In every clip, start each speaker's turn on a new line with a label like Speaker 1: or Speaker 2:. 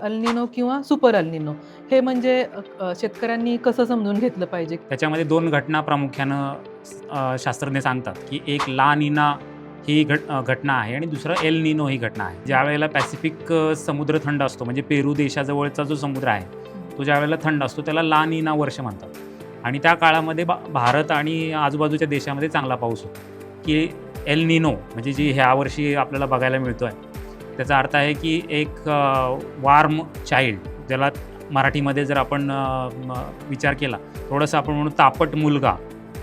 Speaker 1: अल्निनो किंवा सुपर अल्निनो हे म्हणजे शेतकऱ्यांनी कसं समजून घेतलं पाहिजे?
Speaker 2: त्याच्यामध्ये 2 घटना प्रामुख्यानं शास्त्रज्ञ सांगतात, की एक ला नीना ही घटना आहे आणि दुसरं एल नीनो ही घटना आहे. ज्यावेळेला पॅसिफिक समुद्र थंड असतो, म्हणजे पेरू देशाजवळचा जो समुद्र आहे, तो ज्यावेळेला थंड असतो त्याला ला नीना वर्ष म्हणतात आणि त्या काळामध्ये भारत आणि आजूबाजूच्या देशामध्ये चांगला पाऊस होतो. की एल नीनो म्हणजे जी ह्या वर्षी आपल्याला बघायला मिळतो आहे, त्याचा अर्थ आहे की एक वॉर्म चाइल्ड, ज्याला मराठीमध्ये जर आपण विचार केला, थोडंसं आपण म्हणू तापट मुलगा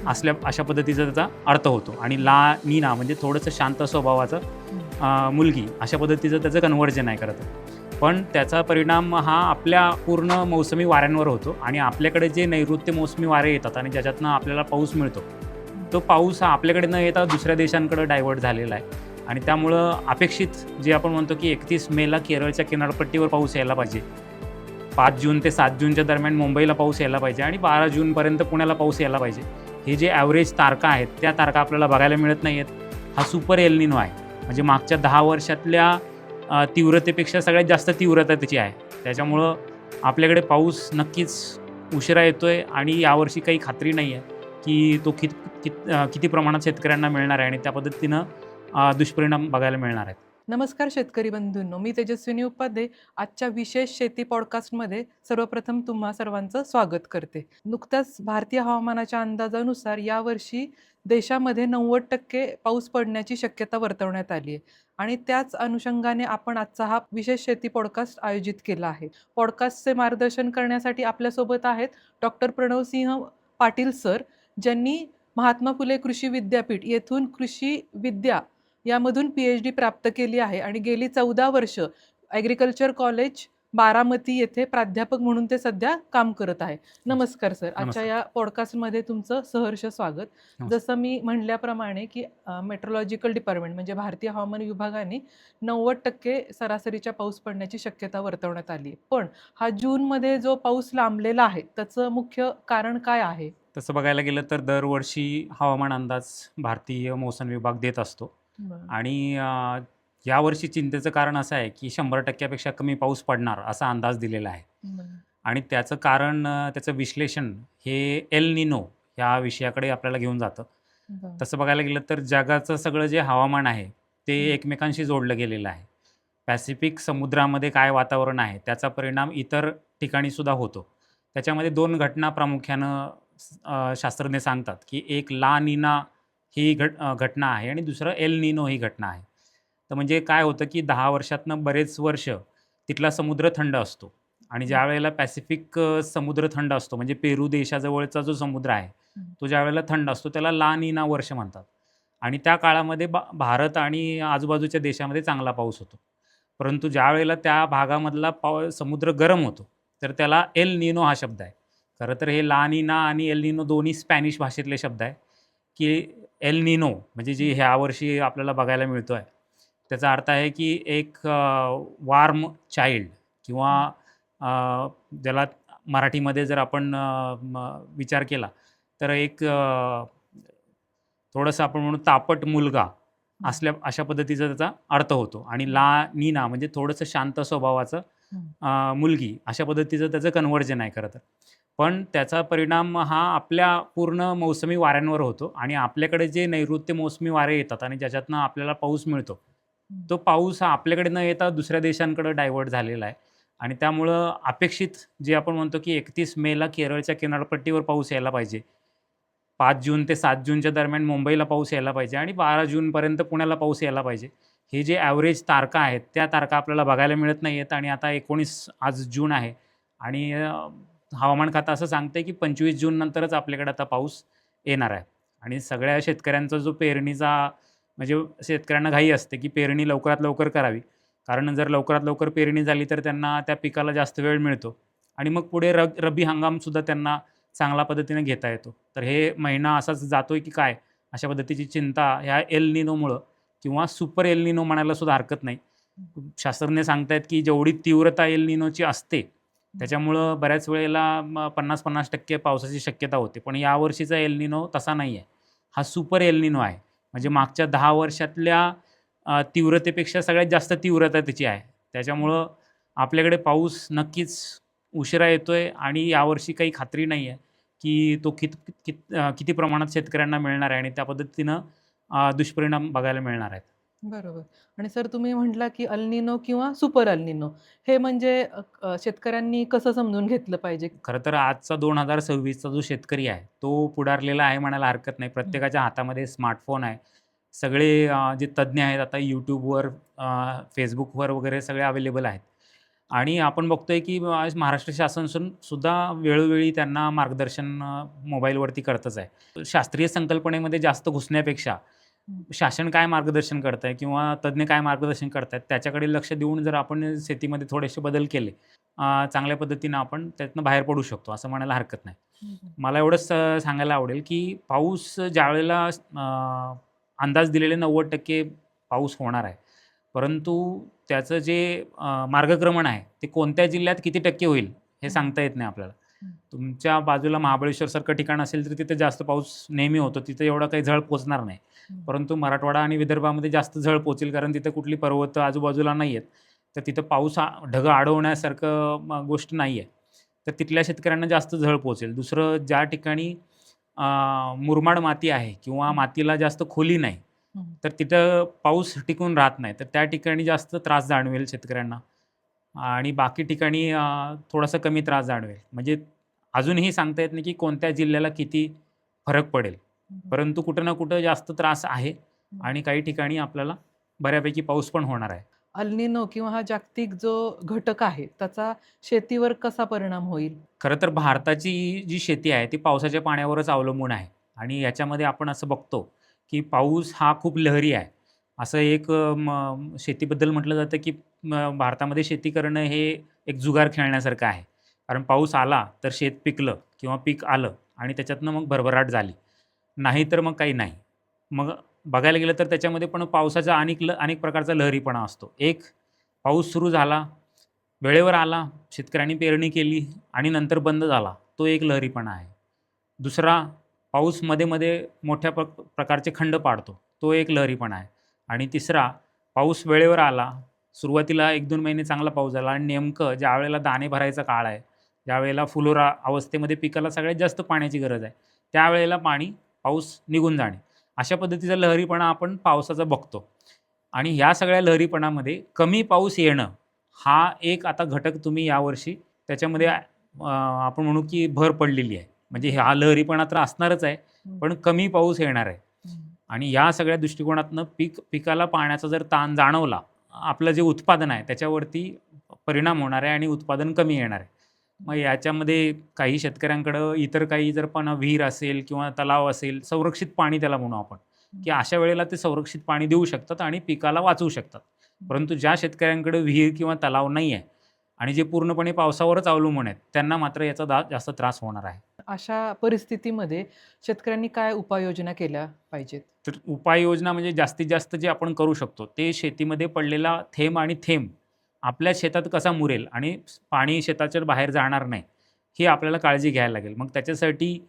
Speaker 2: अशा पद्धतीचा त्याचा अर्थ होतो. आणि ला नीना म्हणजे थोडंसं शांत स्वभावाचं मुलगी, अशा पद्धतीचं त्याचं कन्व्हर्जन आहे खरं तर. पण त्याचा परिणाम हा आपल्या पूर्ण मौसमी वाऱ्यांवर होतो आणि आपल्याकडे जे नैऋत्य मोसमी वारे येतात आणि ज्याच्यातनं आपल्याला पाऊस मिळतो, तो पाऊस हा आपल्याकडे न येता दुसऱ्या देशांकडे डायव्हर्ट झालेला आहे. आणि त्यामुळं अपेक्षित जे आपण म्हणतो की 31 मेला केरळच्या किनारपट्टीवर पाऊस यायला पाहिजे, 5 जून ते 7 जूनच्या दरम्यान मुंबईला पाऊस यायला पाहिजे आणि 12 जूनपर्यंत पुण्याला पाऊस यायला पाहिजे. हे जे ॲव्हरेज तारखा आहेत, त्या तारखा आपल्याला बघायला मिळत नाही आहेत. हा सुपर एल नीनो आहे. म्हणजे मागच्या 10 वर्षातल्या तीव्रतेपेक्षा सगळ्यात जास्त तीव्रता त्याची आहे. त्याच्यामुळं आपल्याकडे पाऊस नक्कीच उशिरा येतो आहे आणि यावर्षी काही खात्री नाही आहे की तो किती प्रमाणात शेतकऱ्यांना मिळणार आहे आणि त्या पद्धतीनं दुष्परिणाम बघायला मिळणार आहेत.
Speaker 1: नमस्कार शेतकरी बंधूंनो, मी तेजस्विनी उपाध्ये आजच्या विशेष शेती पॉडकास्टमध्ये सर्वप्रथम तुम्हा सर्वांचं स्वागत करते. नुकत्याच भारतीय हवामानाच्या अंदाजानुसार यावर्षी देशामध्ये 90% पाऊस पडण्याची शक्यता वर्तवण्यात आली आहे आणि त्याच अनुषंगाने आपण आजचा हा विशेष शेती पॉडकास्ट आयोजित केला आहे. पॉडकास्टचे मार्गदर्शन करण्यासाठी आपल्यासोबत आहेत डॉक्टर प्रणवसिंह पाटील सर, ज्यांनी महात्मा फुले कृषी विद्यापीठ येथून कृषी विद्या यामधून PhD प्राप्त केली आहे आणि गेली 14 वर्ष ॲग्रिकल्चर कॉलेज बारामती येथे प्राध्यापक म्हणून ते सध्या काम करत आहे. नमस्कार सर, आजच्या या पॉडकास्टमध्ये तुमचं सहर्ष स्वागत. जसं मी म्हणल्याप्रमाणे की मेट्रोलॉजिकल डिपार्टमेंट म्हणजे भारतीय हवामान विभागाने 90% सरासरीच्या पाऊस पडण्याची शक्यता वर्तवण्यात आली आहे. पण हा जूनमध्ये जो पाऊस लांबलेला आहे त्याचं मुख्य कारण काय आहे?
Speaker 2: तसं बघायला गेलं तर दरवर्षी हवामान अंदाज भारतीय मौसम विभाग देत असतो आणि यावर्षी चिंतेचं कारण असं आहे की 100%पेक्षा कमी पाऊस पडणार असा अंदाज दिलेला आहे. आणि त्याचं कारण त्याचं विश्लेषण हे एल नीनो ह्या विषयाकडे आपल्याला घेऊन जातं. तसं बघायला गेलं तर जगाचं सगळं जे हवामान आहे ते एकमेकांशी जोडलं गेलेलं आहे. पॅसिफिक समुद्रामध्ये काय वातावरण आहे त्याचा परिणाम इतर ठिकाणी सुद्धा होतो. त्याच्यामध्ये 2 घटना प्रामुख्यानं शास्त्रज्ञ सांगतात, की एक ला नीना ही घटना आहे आणि दुसरं एल नीनो ही घटना आहे. तर म्हणजे काय होतं की 10 वर्षातनं बरेच वर्ष तिथला समुद्र थंड असतो आणि ज्यावेळेला पॅसिफिक समुद्र थंड असतो, म्हणजे पेरू देशाजवळचा जो समुद्र आहे, तो ज्यावेळेला थंड असतो त्याला ला नीना वर्ष म्हणतात आणि त्या काळामध्ये भारत आणि आजूबाजूच्या देशामध्ये चांगला पाऊस होतो. परंतु ज्यावेळेला त्या भागामधला समुद्र गरम होतो, तर त्याला एल नीनो हा शब्द आहे. खरं तर हे ला नीना आणि एल नीनो दोन्ही स्पॅनिश भाषेतले शब्द आहे. की एल नीनो म्हणजे जी ह्या वर्षी आपल्याला बघायला मिळतो आहे, त्याचा अर्थ आहे की एक वॉर्म चाइल्ड किंवा ज्याला मराठीमध्ये जर आपण विचार केला, तर एक थोडंसं आपण म्हणू तापट मुलगा अशा पद्धतीचा त्याचा अर्थ होतो. आणि ला नीना म्हणजे थोडंसं शांत स्वभावाचं मुलगी, अशा पद्धतीचं त्याचं कन्व्हर्जन आहे खरं तर. पण त्याचा परिणाम हा आपल्या पूर्ण मौसमी वाऱ्यांवर होतो आणि आपल्याकडे जे नैऋत्य मोसमी वारे येतात आणि ज्याच्यातनं आपल्याला पाऊस मिळतो, तो पाऊस हा आपल्याकडे न येता दुसऱ्या देशांकडे डायव्हर्ट झालेला आहे. आणि त्यामुळं अपेक्षित जे आपण म्हणतो की 31 मेला केरळच्या किनारपट्टीवर पाऊस यायला पाहिजे, 5 जून ते 7 जूनच्या दरम्यान मुंबईला पाऊस यायला पाहिजे आणि 12 जूनपर्यंत पुण्याला पाऊस यायला पाहिजे. हे जे ॲव्हरेज तारखा आहेत, त्या तारखा आपल्याला बघायला मिळत नाही आहेत आणि आता 19 आज जून आहे आणि हवामान खातं असं सांगतं आहे की 25 जूननंतरच आपल्याकडे आता पाऊस येणार आहे. आणि सगळ्या शेतकऱ्यांचा जो पेरणीचा म्हणजे शेतकऱ्यांना घाई असते की पेरणी लवकरात लवकर करावी. कारण जर लवकरात लवकर पेरणी झाली तर त्यांना त्या पिकाला जास्त वेळ मिळतो आणि मग पुढे रब्बी हंगामसुद्धा त्यांना चांगल्या पद्धतीने घेता येतो. तर हे महिना असाच जातोय की काय, अशा पद्धतीची चिंता ह्या एल नीनोमुळं किंवा सुपर एल नीनो म्हणायला सुद्धा हरकत नाही. शास्त्रज्ञ सांगतायत की जेवढी तीव्रता एल नीनोची असते, त्याच्यामुळं बऱ्याच वेळेला 50-50% पावसाची शक्यता होते. पण यावर्षीचा एल नीनो तसा नाही आहे. हा सुपर एल नीनो आहे. म्हणजे मागच्या 10 वर्षातल्या तीव्रतेपेक्षा सगळ्यात जास्त तीव्रता त्याची आहे. त्याच्यामुळं आपल्याकडे पाऊस नक्कीच उशिरा येतोय आणि यावर्षी काही खात्री नाही आहे, की तो किती प्रमाणात शेतकऱ्यांना मिळणार आहे आणि त्या पद्धतीनं दुष्परिणाम बघायला मिळणार आहेत.
Speaker 1: बरोबर. आणि सर तुम्ही म्हटला, की अल निनो किंवा सुपर अल निनो हे म्हणजे शेतकऱ्यांनी कसं समजून घेतलं पाहिजे?
Speaker 2: खरं तर आजचा 2026चा जो शेतकरी आहे, तो पुढारलेला आहे म्हणायला हरकत नाही.
Speaker 1: हं.
Speaker 2: प्रत्येकाच्या हातामध्ये स्मार्टफोन आहे. सगळे जे तज्ञ आहेत आता YouTubeवर, Facebookवर वगैरे सगळे अवेलेबल आहेत. आणि आपण बघतोय की आज महाराष्ट्र शासन सुद्धा वेळोवेळी त्यांना मार्गदर्शन मोबाईलवरती करतच आहे. शास्त्रीय संकल्पनेमध्ये जास्त घुसण्यापेक्षा
Speaker 1: हं.
Speaker 2: शासन काय मार्गदर्शन करतंय किंवा तज्ञ काय मार्गदर्शन करतायत त्याच्याकडे लक्ष देऊन जर आपण शेतीमध्ये थोडेसे बदल केले, चांगल्या पद्धतीनं आपण त्यातनं बाहेर पडू शकतो असं म्हणायला हरकत नाही.
Speaker 1: हं, हं.
Speaker 2: मला एवढंच सांगायला आवडेल की पाऊस ज्यावेळेला अंदाज दिलेले 90% पाऊस होणार आहे. परंतु त्याचं जे मार्गक्रमण आहे ते कोणत्या जिल्ह्यात किती टक्के होईल हे
Speaker 1: हं.
Speaker 2: सांगता येत नाही आपल्याला.
Speaker 1: हं.
Speaker 2: तुमच्या बाजूला महाबळेश्वरसारखं ठिकाण असेल तर तिथे जास्त पाऊस नेहमी होतो. तिथे एवढा काही झळ पोहोचणार नाही.
Speaker 1: हं.
Speaker 2: परंतु मराठवाडा आणि विदर्भामध्ये जास्त झळ पोहोचेल कारण तिथे कुठली पर्वत आजूबाजूला नाही आहेत. तर तिथं पाऊस ढगं अडवण्यासारखं गोष्ट नाही आहे. तर तिथल्या शेतकऱ्यांना जास्त झळ पोहोचेल. दुसरं ज्या ठिकाणी मुरमाड माती आहे किंवा
Speaker 1: हं.
Speaker 2: मातीला जास्त खोली नाही,
Speaker 1: हं.
Speaker 2: तर तिथं पाऊस टिकून राहत नाही. तर त्या ठिकाणी जास्त त्रास जाणवेल शेतकऱ्यांना आणि बाकी ठिकाणी थोडासा कमी त्रास जाणवेल. म्हणजे अजूनही सांगता येत नाही की कोणत्या जिल्ह्याला किती फरक पडेल.
Speaker 1: हं.
Speaker 2: परंतु कुठं ना कुठं जास्त त्रास आहे
Speaker 1: हं.
Speaker 2: आणि काही ठिकाणी आपल्याला बऱ्यापैकी पाऊस पण होणार आहे.
Speaker 1: अल निनो किंवा हा जागतिक जो घटक आहे, त्याचा शेतीवर कसा परिणाम होईल?
Speaker 2: खरं तर भारताची जी शेती आहे ती पावसाच्या पाण्यावरच अवलंबून आहे आणि याच्यामध्ये आपण असं बघतो, की पाऊस हा खूप लहरी आहे. असं एक शेतीबद्दल म्हटलं जातं, की भारतामध्ये शेती करणं हे एक जुगार खेळण्यासारखं आहे. कारण पाऊस आला तर शेत पिकलं किंवा पीक आलं आणि त्याच्यातनं मग भरभराट झाली. नाही तर मग काही नाही. मग बघायला गेलं तर त्याच्यामध्ये पण पावसाचा अनेक प्रकारचा लहरीपणा असतो. एक, पाऊस सुरू झाला, वेळेवर आला, शेतकऱ्यांनी पेरणी केली आणि नंतर बंद झाला. तो एक लहरीपणा आहे. दुसरा, पाऊस मध्ये-मध्ये मोठ्या प्रकारचे खंड पाडतो. तो एक लहरीपणा आहे. आणि तिसरा, पाऊस वेळेवर आला. सुरुवातीला 1-2 महिने चांगला पाऊस झाला आणि नेमकं ज्यावेळेला दाणे भरायचा काळ आहे, ज्यावेळेला फुलोरा अवस्थेमध्ये पिकाला सगळ्यात जास्त पाण्याची गरज आहे, त्यावेळेला पाऊस निघून जाणे. अशा पद्धतीचा लहरीपणा आपण पावसाचा बघतो. आणि ह्या सगळ्या लहरीपणामध्ये कमी पाऊस येणं हा एक आता घटक तुम्ही यावर्षी त्याच्यामध्ये आपण म्हणू की भर पडलेली आहे. म्हणजे हा लहरीपणा तर असणारच आहे,
Speaker 1: हं.
Speaker 2: पण कमी पाऊस येणार आहे.
Speaker 1: हं.
Speaker 2: आणि या सगळ्या दृष्टिकोनातनं पिकाला पाण्याचा जर ताण जाणवला, आपलं जे उत्पादन आहे त्याच्यावरती परिणाम होणार आहे आणि उत्पादन कमी येणार आहे. मग याच्यामध्ये काही शेतकऱ्यांकडं इतर काही जर पण विहीर असेल किंवा तलाव असेल, संरक्षित पाणी त्याला म्हणू आपण, की अशा वेळेला ते संरक्षित पाणी देऊ शकतात आणि पिकाला वाचवू शकतात. परंतु ज्या शेतकऱ्यांकडे विहीर किंवा तलाव नाही आहे आणि जे पूर्णपणे पावसावरच अवलंबून आहेत, त्यांना मात्र याचा जास्त त्रास होणार आहे.
Speaker 1: अशा परिस्थितीमध्ये शेतकऱ्यांनी काय उपाययोजना केल्या पाहिजेत?
Speaker 2: तर उपाययोजना म्हणजे जास्तीत जास्त जे आपण करू शकतो, ते शेतीमध्ये पडलेला थेंब आणि थेंब आपल्या शेतात कसा मुरेल आणि पाणी शेताच्या बाहेर जाणार नाही, ही आपल्याला काळजी घ्यायला लागेल. मग त्याच्यासाठी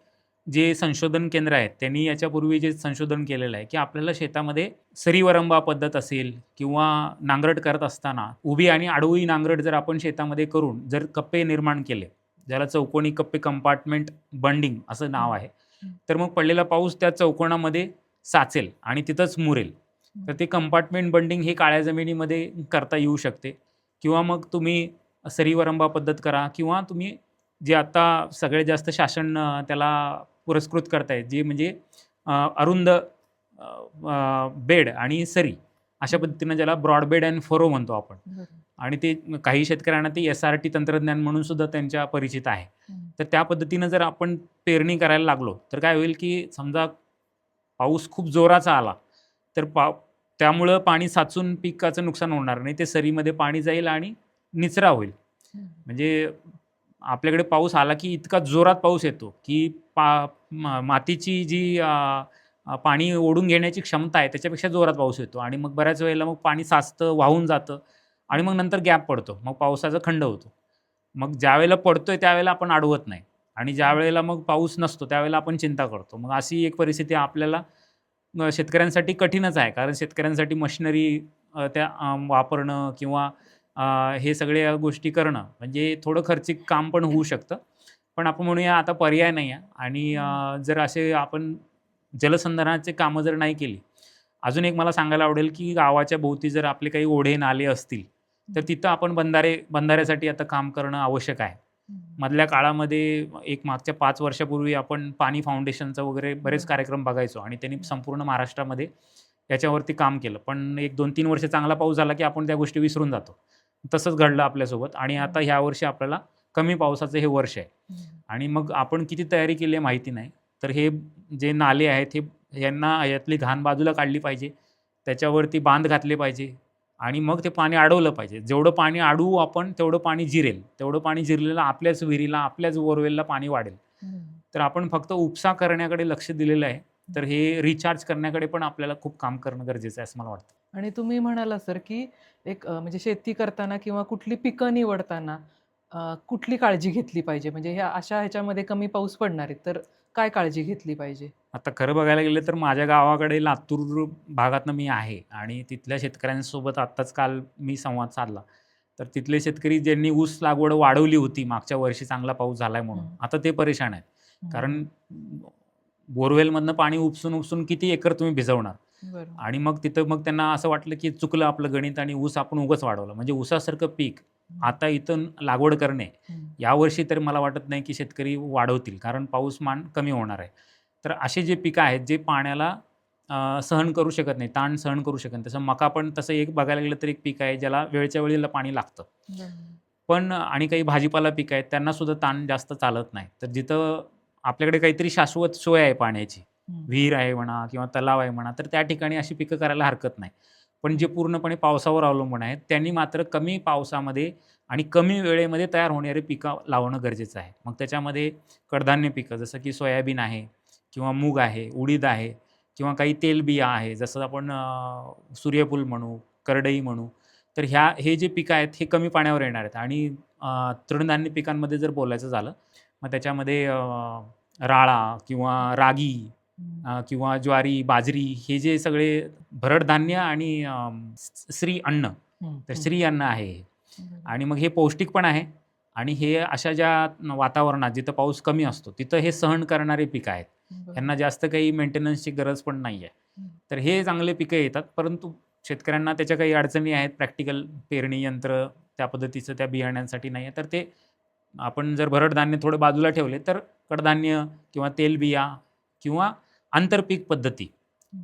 Speaker 2: जे संशोधन केंद्र आहेत, त्यांनी याच्यापूर्वी जे संशोधन केलेलं आहे, की आपल्याला शेतामध्ये सरीवरंबा पद्धत असेल किंवा नांगरट करत असताना उभी आणि आडवी नांगरट जर आपण शेतामध्ये करून जर कप्पे निर्माण केले, ज्याला चौकोनी कप्पे कंपार्टमेंट बंडिंग असं नाव आहे.
Speaker 1: हं.
Speaker 2: तर मग पडलेला पाऊस त्या चौकोनामध्ये साचेल आणि तिथंच मुरेल. तर ते कंपार्टमेंट बंडिंग हे काळ्या जमिनीमध्ये करता येऊ शकते किंवा मग तुम्ही सरीवरंबा पद्धत करा किंवा तुम्ही जे आता सगळ्यात जास्त शासन त्याला पुरस्कृत करतायत, जे म्हणजे अरुंद बेड आणि सरी अशा पद्धतीनं ज्याला ब्रॉड बेड अँड फरो म्हणतो आपण.
Speaker 1: बरोबर.
Speaker 2: आणि ते काही शेतकऱ्यांना ते SRT तंत्रज्ञान म्हणून सुद्धा त्यांच्या परिचित आहे.
Speaker 1: हं.
Speaker 2: तर त्या पद्धतीनं जर आपण पेरणी करायला लागलो, तर काय होईल की समजा पाऊस खूप जोराचा आला, तर त्यामुळं पाणी साचून पिकाचं नुकसान होणार नाही. ते सरीमध्ये पाणी जाईल आणि निचरा होईल.
Speaker 1: हं.
Speaker 2: म्हणजे आपल्याकडे पाऊस आला की इतका जोरात पाऊस येतो, की मातीची जी पाणी ओढून घेण्याची क्षमता आहे त्याच्यापेक्षा जोरात पाऊस येतो आणि मग बऱ्याच वेळेला मग पाणी साचतं, वाहून जातं आणि मग नंतर गॅप पडतो. मग पावसाचा खंड होतो. मग ज्यावेळेला पडतोय त्यावेळेला आपण अडवत नाही आणि ज्यावेळेला मग पाऊस नसतो त्यावेळेला आपण चिंता करतो. मग अशी एक परिस्थिती आपल्याला शेतकऱ्यांसाठी कठीणच आहे. कारण शेतकऱ्यांसाठी मशिनरी वापरणं किंवा हे सगळ्या गोष्टी करणं म्हणजे थोडं खर्चिक काम पण होऊ शकतं. पण आपण म्हणूया आता पर्याय नाही आहे आणि जर असे आपण जलसंधारणाची कामं जर नाही केली, अजून एक मला सांगायला आवडेल, की गावाच्या भोवती जर आपले काही ओढे, नाले असतील, तर तिथं आपण बंधाऱ्यासाठी आता काम करणं आवश्यक आहे. मधल्या काळामध्ये एक मागच्या 5 वर्षापूर्वी आपण पाणी फाउंडेशनचं वगैरे बरेच कार्यक्रम बघायचो आणि त्यांनी संपूर्ण महाराष्ट्रामध्ये याच्यावरती काम केलं. पण एक 2-3 वर्ष चांगला पाऊस झाला, की आपण त्या गोष्टी विसरून जातो. तसंच घडलं आपल्यासोबत आणि आता ह्या वर्षी आपल्याला कमी पावसाचं हे वर्ष आहे आणि मग आपण किती तयारी केली आहे माहिती नाही. तर हे जे नाले आहेत हे यांना यातली घाण बाजूला काढली पाहिजे. त्याच्यावरती बांध घातले पाहिजे आणि मग ते पाणी अडवलं पाहिजे. जेवढं पाणी अडवू आपण तेवढं पाणी जिरेल. तेवढं पाणी जिरलेलं आपल्याच विहिरीला, आपल्याच बोरवेलला पाणी वाढेल. तर आपण फक्त उपसा करण्याकडे लक्ष दिलेलं आहे. तर हे रिचार्ज करण्याकडे पण आपल्याला खूप काम करणं गरजेचं आहे असं मला वाटतं.
Speaker 1: आणि तुम्ही म्हणाला सर, की एक म्हणजे शेती करताना किंवा कुठली पिकं निवडताना कुठली काळजी घेतली पाहिजे? म्हणजे ह्या अशा ह्याच्यामध्ये कमी पाऊस पडणार आहे, तर काय काळजी घेतली पाहिजे?
Speaker 2: आता खरं बघायला गेलं तर माझ्या गावाकडे लातूर भागातनं मी आहे आणि तिथल्या शेतकऱ्यांसोबत आत्ताच काल मी संवाद साधला. तर तिथले शेतकरी ज्यांनी ऊस लागवड वाढवली होती मागच्या वर्षी चांगला पाऊस झालाय म्हणून, आता ते परेशान आहेत. कारण बोरवेलमधनं पाणी उपसून किती एकर तुम्ही भिजवणार?
Speaker 1: बरोबर.
Speaker 2: आणि मग तिथं त्यांना असं वाटलं, की चुकलं आपलं गणित आणि ऊस आपण उगाच वाढवला. म्हणजे ऊसासारखं पीक आता इथं लागवड करणे, यावर्षी तर मला वाटत नाही, की शेतकरी वाढवतील. कारण पाऊसमान कमी होणार आहे. तर असे जे पिकं आहेत, जे पाण्याला सहन करू शकत नाही, ताण सहन करू शकत नाही. तसं मका पण तसं एक बघायला गेलं तर एक पीक आहे, ज्याला वेळच्या वेळेला पाणी लागतं. पण आणि काही भाजीपाला पिकं आहेत, त्यांना सुद्धा ताण जास्त चालत नाही. तर जिथं आपल्याकडे काहीतरी शाश्वत सोय आहे पाण्याची, विहीर आहे म्हणा किंवा तलाव आहे म्हणा, तर त्या ठिकाणी अशी पिकं करायला हरकत नाही. पण जे पूर्णपणे पावसावर अवलंबून आहेत, त्यांनी मात्र कमी पावसामध्ये आणि कमी वेळेमध्ये तयार होणारी पिकं लावणं गरजेचं आहे. मग त्याच्यामध्ये कडधान्य पिकं जसं की सोयाबीन आहे किंवा मूग आहे, उडीद आहे किंवा काही तेलबिया आहे, जसं आपण सूर्यफूल म्हणू, करडई म्हणू. तर हे जे पिकं आहेत, हे कमी पाण्यावर येणार आहेत आणि तृणधान्य पिकांमध्ये जर बोलायचं झालं, मग त्याच्यामध्ये राळा किंवा रागी किंवा ज्वारी, बाजरी हे जे सगळे भरड धान्य आणि श्री अन्न, तर श्री अन्न आहे हे. आणि मग हे पौष्टिक पण आहे आणि हे अशा ज्या वातावरणात जिथं पाऊस कमी असतो, तिथं हे सहन करणारे पिकं आहेत. ह्यांना जास्त काही मेंटेनन्सची गरज पण नाही आहे. तर हे चांगले पिकं येतात, परंतु शेतकऱ्यांना त्याच्या काही अडचणी आहेत. प्रॅक्टिकल पेरणी यंत्र त्या पद्धतीचं त्या बियाण्यांसाठी नाही आहे. तर ते आपण जर भरड धान्य थोडं बाजूला ठेवले, तर कडधान्य किंवा तेलबिया किंवा आंतरपीक पद्धती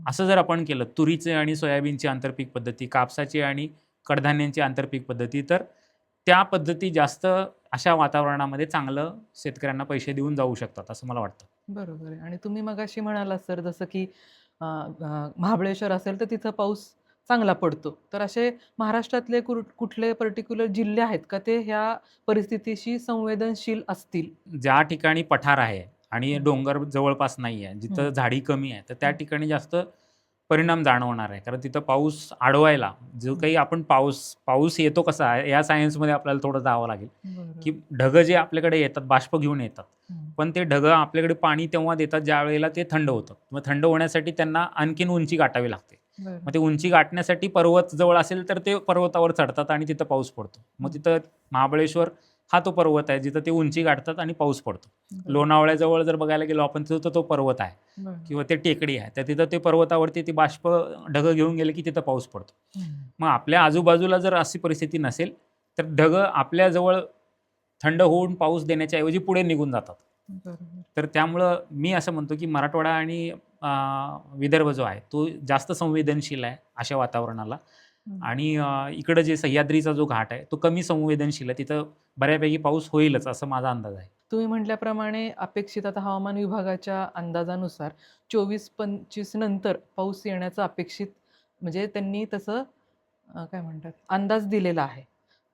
Speaker 2: असं जर आपण केलं, तुरीचे आणि सोयाबीनची आंतरपीक पद्धती, कापसाची आणि कडधान्यांची आंतरपीक पद्धती, तर त्या पद्धती जास्त अशा वातावरणामध्ये चांगलं शेतकऱ्यांना पैसे देऊन जाऊ शकतात, असं मला वाटतं.
Speaker 1: बरोबर आहे. आणि तुम्ही मगाशी म्हणालात सर, जसं की महाबळेश्वर असेल तर तिथं पाऊस चांगला पडतो. तर असे महाराष्ट्रातले कुठले पर्टिक्युलर जिल्हे आहेत का ते ह्या परिस्थितीशी संवेदनशील असतील?
Speaker 2: ज्या ठिकाणी पठार आहे आणि डोंगर जवळपास नाही आहे, जिथं झाडी कमी आहे, तर त्या ठिकाणी जास्त परिणाम जाणवणार आहे. कारण तिथं पाऊस अडवायला जो काही आपण पाऊस येतो कसा आहे, या सायन्समध्ये आपल्याला थोडं जावं लागेल, की ढगं जे आपल्याकडे येतात, बाष्प घेऊन येतात. पण ते ढगं आपल्याकडे पाणी तेव्हा देतात ज्यावेळेला ते थंड होतं. मग थंड होण्यासाठी त्यांना आणखीन उंची गाठावी लागते. मग ते उंची गाठण्यासाठी पर्वत जवळ असेल तर ते पर्वतावर चढतात आणि तिथं पाऊस पडतो. मग तिथं महाबळेश्वर हा तो पर्वत आहे जिथं ते उंची गाठतात आणि पाऊस पडतो. लोणावळ्याजवळ जर बघायला गेलो आपण, तिथं तो पर्वत आहे किंवा ते टेकडी आहे. तर तिथं ते पर्वतावरती ती बाष्प ढगं घेऊन गेले की तिथं पाऊस पडतो. मग आपल्या आजूबाजूला जर अशी परिस्थिती नसेल, तर ढगं आपल्याजवळ थंड होऊन पाऊस देण्याच्या ऐवजी पुढे निघून जातात. तर त्यामुळं मी असं म्हणतो, की मराठवाडा आणि विदर्भ जो आहे, तो जास्त संवेदनशील आहे अशा वातावरणाला. आणि इकडं जे सह्याद्रीचा जो घाट आहे, तो कमी संवेदनशील आहे. तिथं बऱ्यापैकी पाऊस होईलच असं माझा अंदाज आहे.
Speaker 1: तुम्ही म्हटल्याप्रमाणे अपेक्षित आता हवामान विभागाच्या अंदाजानुसार 24-25 नंतर पाऊस येण्याचं अपेक्षित, म्हणजे त्यांनी तसं काय म्हणतात, अंदाज दिलेला आहे.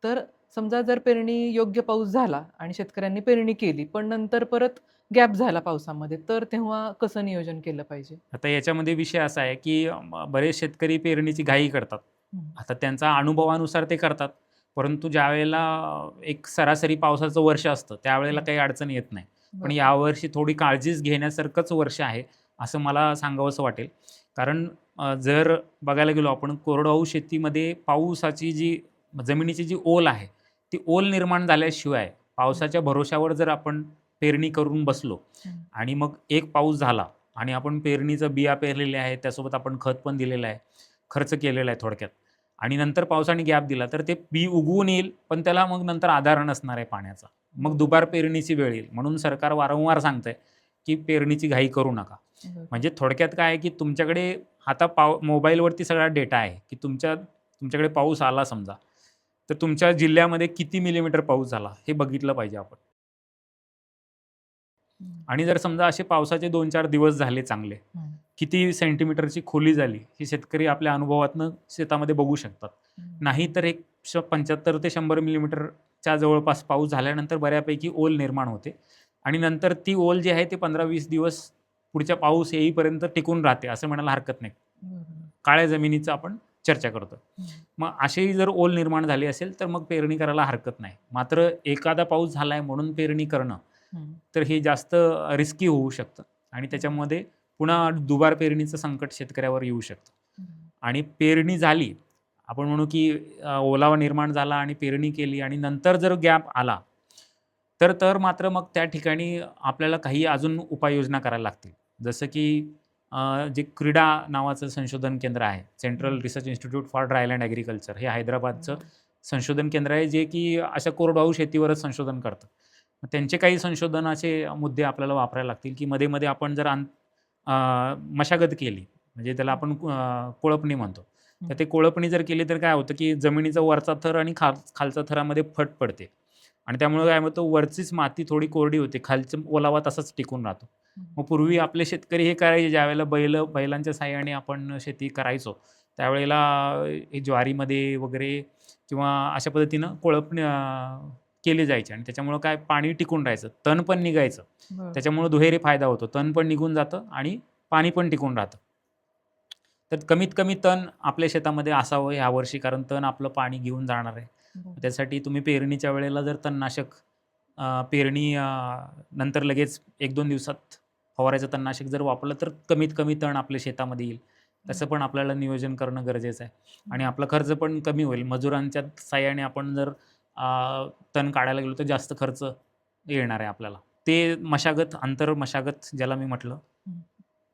Speaker 1: तर समजा जर पेरणी योग्य पाऊस झाला आणि शेतकऱ्यांनी पेरणी केली, पण नंतर परत गॅप झाला पावसामध्ये, तर तेव्हा कसं नियोजन केलं पाहिजे?
Speaker 2: आता याच्यामध्ये विषय असा आहे, की बरेच शेतकरी पेरणीची घाई करतात. आता त्यांचा अनुभवानुसार ते करतात. परंतु ज्यावेळेला एक सरासरी पावसाचं वर्ष असतं, त्यावेळेला काही अडचण येत नाही. पण यावर्षी थोडी काळजीच घेण्यासारखंच वर्ष आहे, असं मला सांगावंसं वाटेल. कारण जर बघायला गेलो आपण कोरडवाहू शेतीमध्ये पाऊसाची जी जमिनीची जी ओल आहे ती ओल निर्माण झाल्याशिवाय पावसाच्या भरोशावर जर आपण पेरणी करून बसलो आणि मग एक पाऊस झाला आणि आपण पेरणीचं बिया पेरलेले आहे, त्यासोबत आपण खत पण दिलेलं आहे, खर्च केलेला आहे थोडक्यात, आणि नंतर पावसाने गॅप दिला तर ते बी उगवून येईल, पण त्याला मग नंतर आधार नसणार आहे पाण्याचा. मग दुबार पेरणीची वेळ येईल. म्हणून सरकार वारंवार सांगतंय की पेरणीची घाई करू नका. म्हणजे थोडक्यात काय आहे की तुमच्याकडे आता मोबाईलवरती सगळा डेटा आहे की तुमच्याकडे पाऊस आला समजा, तर तुमच्या जिल्ह्यामध्ये किती मिलीमीटर पाऊस झाला हे बघितलं पाहिजे आपण. आणि जर समजा असे पावसाचे 2-4 दिवस झाले चांगले, किती सेंटीमीटरची खोली झाली हे शेतकरी आपल्या अनुभवातनं शेतामध्ये बघू शकतात. नाही तर एक 75 ते 100 मिलीमीटरच्या जवळपास पाऊस झाल्यानंतर बऱ्यापैकी ओल निर्माण होते आणि नंतर ती ओल जी आहे ती 15-20 दिवस पुढच्या पाऊस येईपर्यंत टिकून राहते असं म्हणायला हरकत नाही. काळ्या जमिनीचं आपण चर्चा करतो. मग अशीही जर ओल निर्माण झाली असेल तर मग पेरणी करायला हरकत नाही. मात्र एखादा पाऊस झालाय म्हणून पेरणी करणं तर हे जास्त रिस्की होऊ शकतं आणि त्याच्यामध्ये पुन्हा दुबार पेरणीचं संकट शेतकऱ्यावर येऊ शकतं. आणि पेरणी झाली, आपण म्हणू की ओलावा निर्माण झाला आणि पेरणी केली आणि नंतर जर गॅप आला, तर मात्र मग त्या ठिकाणी आपल्याला काही अजून उपाययोजना करायला लागतील. जसं की जे क्रीडा नावाचं संशोधन केंद्र आहे, central research institute for dryland agriculture, हे हैदराबादचं संशोधन केंद्र आहे, जे की अशा कोरडवाहू शेतीवरच संशोधन करतं. त्यांचे काही संशोधनाचे मुद्दे आपल्याला वापरायला लागतील, की मध्ये-मध्ये आपण जर मशागत केली, म्हणजे त्याला आपण कोळपणी म्हणतो. तर ते कोळपणी जर केली तर काय होतं, की जमिनीचा वरचा थर आणि खालचा थरामध्ये फट पडते आणि त्यामुळे काय होतं, वरचीच माती थोडी कोरडी होते, खालचा ओलावा तसाच टिकून राहतो. मग पूर्वी आपले शेतकरी हे करायचे, ज्यावेळेला बैलांच्या साहाय्याने आपण शेती करायचो, त्यावेळेला हे ज्वारीमध्ये वगैरे किंवा अशा पद्धतीनं कोळपणी केले जायचे आणि त्याच्यामुळं काय पाणी टिकून राहायचं, तण पण निघायचं. त्याच्यामुळं दुहेरी फायदा होतो. तण पण निघून जातं आणि पाणी पण टिकून राहतं. तर कमीत कमी तण आपल्या शेतामध्ये असावं यावर्षी, कारण तण आपलं पाणी घेऊन जाणार आहे. त्यासाठी तुम्ही पेरणीच्या वेळेला जर तणनाशक पेरणी नंतर लगेच 1-2 दिवसात फवारायचं तणनाशक जर वापरलं तर कमीत कमी तण आपल्या शेतामध्ये येईल. तसं पण आपल्याला नियोजन करणं गरजेचं आहे आणि आपला खर्च पण कमी होईल. मजुरांच्या साहाय्याने आपण जर तण काढायला गेलो तर जास्त खर्च येणार आहे आपल्याला. ते मशागत, आंतर मशागत ज्याला मी म्हटलं,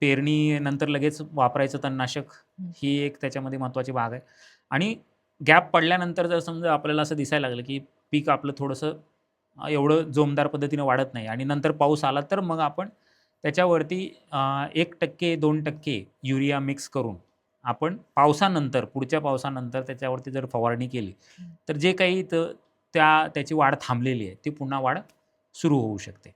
Speaker 2: पेरणीनंतर लगेच वापरायचं तणनाशक, ही एक त्याच्यामध्ये महत्त्वाची बाब आहे. आणि गॅप पडल्यानंतर जर समजा आपल्याला असं दिसायला लागलं, की पीक आपलं थोडंसं एवढं जोमदार पद्धतीनं वाढत नाही आणि नंतर पाऊस आला, तर मग आपण त्याच्यावरती 1% 2% युरिया मिक्स करून आपण पावसानंतर, पुढच्या पावसानंतर त्याच्यावरती जर फवारणी केली, तर जे काही त्याची वाढ थांबलेली आहे, ती पुन्हा वाढ सुरू होऊ शकते.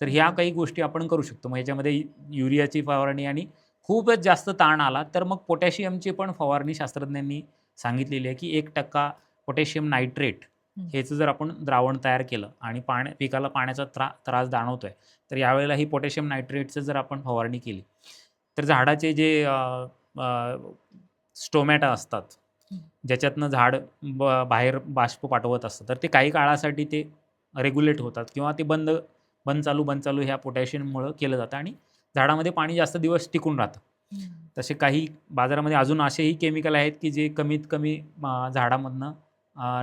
Speaker 2: तर ह्या काही गोष्टी आपण करू शकतो. मग ह्याच्यामध्ये युरियाची फवारणी आणि खूपच जास्त ताण आला, तर मग पोटॅशियमची पण फवारणी शास्त्रज्ञांनी सांगितलेली आहे, की 1% पोटॅशियम नायट्रेट ह्याचं जर आपण द्रावण तयार केलं आणि पिकाला पाण्याचा त्रास जाणवतोय, तर यावेळेला ही पोटॅशियम नायट्रेटचं जर आपण फवारणी केली, तर झाडाचे जे स्टोमॅटा असतात, ज्याच्यातनं झाड बाहेर बाष्प पाठवत असतं, तर ते काही काळासाठी ते रेग्युलेट होतात किंवा ते बंद बंद चालू ह्या पोटॅशियममुळं केलं जातं आणि झाडामध्ये पाणी जास्त दिवस टिकून राहतं. तसे काही बाजारामध्ये अजून असेही केमिकल आहेत, की जे कमीत कमी झाडामधनं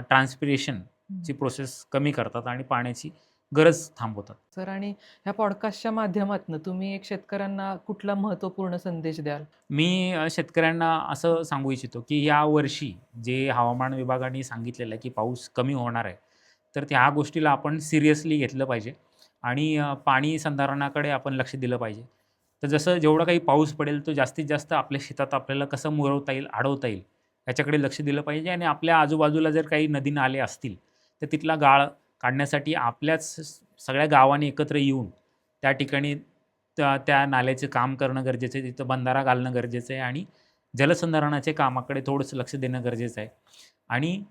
Speaker 2: ट्रान्सपिरेशनची प्रोसेस कमी करतात आणि पाण्याची गरज थांबवतात.
Speaker 1: सर, आणि ह्या पॉडकास्टच्या माध्यमातून तुम्ही एक शेतकऱ्यांना कुठला महत्त्वपूर्ण संदेश द्याल?
Speaker 2: मी शेतकऱ्यांना असं सांगू इच्छितो, की यावर्षी जे हवामान विभागाने सांगितलेलं आहे, की पाऊस कमी होणार आहे, तर त्या गोष्टीला आपण सिरियसली घेतलं पाहिजे आणि पाणी संधारणाकडे आपण लक्ष दिलं पाहिजे. तर जसं जेवढा काही पाऊस पडेल, तो जास्तीत जास्त आपल्या शेतात आपल्याला कसं मुरवता येईल, अडवता येईल, याच्याकडे लक्ष दिलं पाहिजे आणि आपल्या आजूबाजूला जर काही नदी-नाले असतील, तर तिथला गाळ काढण्यासाठी आपल्याच सगळ्या गावांनी एकत्र येऊन त्या ठिकाणी त्या नाल्याचं काम करणं गरजेचं आहे. तिथं बंधारा घालणं गरजेचं आहे आणि जलसंधारणाच्या कामाकडे थोडंसं लक्ष देणं गरजेचं आहे. आणि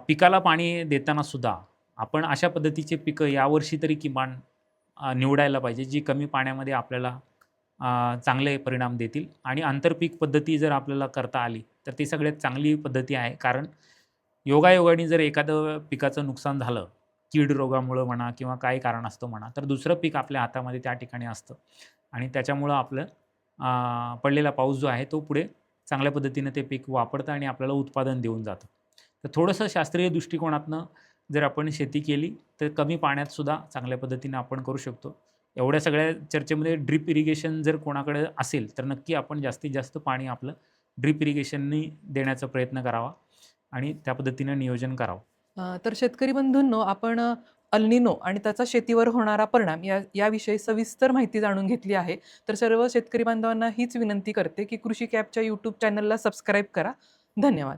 Speaker 2: पिकाला पाणी देताना सुद्धा आपण अशा पद्धतीचे पिकं यावर्षी तरी किमान निवडायला पाहिजे, जी कमी पाण्यामध्ये आपल्याला चांगले परिणाम देतील. आणि आंतरपीक पद्धती जर आपल्याला करता आली, तर ती सगळ्यात चांगली पद्धती आहे. कारण योगायोगाने जर एखादं पिकाचं नुकसान झालं, कीड रोगामुळं म्हणा किंवा काही कारणास्तव म्हणा, तर दुसरं पीक आपल्या हातामध्ये त्या ठिकाणी असतं आणि त्याच्यामुळं आपलं पडलेला पाऊस जो आहे, तो पुढे चांगल्या पद्धतीनं ते पीक वापरतं आणि आपल्याला उत्पादन देऊन जातं. तर थोडंसं शास्त्रीय दृष्टिकोनातनं जर आपण शेती केली तर कमी पाण्यात सुद्धा चांगल्या पद्धतीने आपण करू शकतो. एवढ्या सगळ्या चर्चेमध्ये ड्रिप इरिगेशन जर कोणाकडे असेल तर नक्की आपण जास्तीत जास्त पाणी आपलं ड्रिप इरिगेशननी देण्याचा प्रयत्न करावा आणि त्या पद्धतीनं नियोजन करावं.
Speaker 1: तर शेतकरी बंधूंनो, आपण अल निनो आणि त्याचा शेतीवर होणारा परिणाम याविषयी सविस्तर माहिती जाणून घेतली आहे. तर सर्व शेतकरी बांधवांना हीच विनंती करते की कृषी कॅबच्या यूट्यूब चॅनलला सबस्क्राईब करा. धन्यवाद.